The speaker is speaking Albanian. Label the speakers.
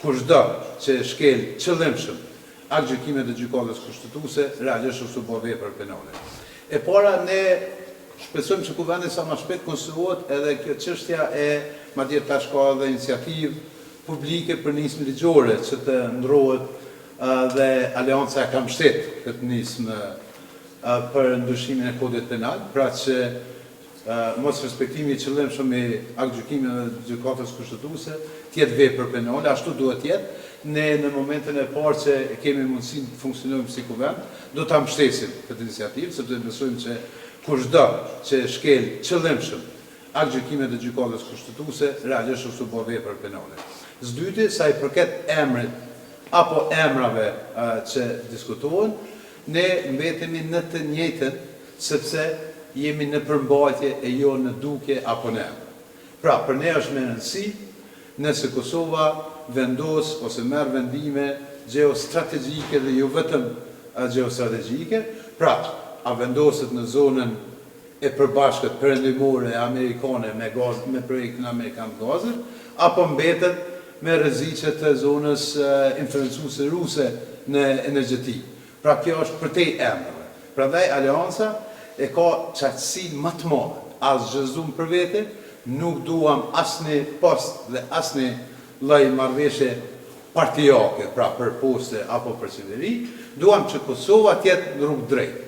Speaker 1: kushdo që shkel qëllimshëm atë gjykimet e gjykatës kushtetuese, realisht është të bo vepër penale. E para, ne shpresojmë që kuvendi sa më shpejt konstruohet edhe kjo çështja e madje tash ka edhe iniciativë publike për nismë ligjore që të ndrohet dhe Aleanca e ka mbështet këtë nismë për ndryshimin e kodit penal, pra që mos respektimi i qëllimshëm i aktgjykimeve të gjykatës kushtetuese tjetë vepër penale, ashtu duhet jetë. Ne në momentin e parë që kemi mundësinë të funksionojmë si kuvend, do ta mbështesim këtë iniciativë, sepse besojmë që kushdo që shkel qëllimshëm aktgjykimet e gjykatës kushtetuese, realisht është të bo vepër penale. S'dyti, sa i përket emrit apo emrave që diskutohen, ne mbetemi në të njëjtën, sepse jemi në përmbajtje e jo në dukje apo në emër. Pra, për ne është me rëndësi nëse Kosova vendos ose merr vendime geostrategjike dhe jo vetëm geostrategjike, pra, a vendoset në zonën e përbashkët perëndimore amerikane me projektin amerikan gazit, apo mbetet me rreziqet të zonës influencuese ruse në energjetik. Pra, kjo është për te emrave. Prandaj Aleanca e ka qartësinë më të madhe. As zgjezuam për vete, nuk duam asnjë post dhe asnjë lloj marrëveshje partijake, pra për poste apo për qeveri, duam që Kosova të jetë në rrugë drejtë.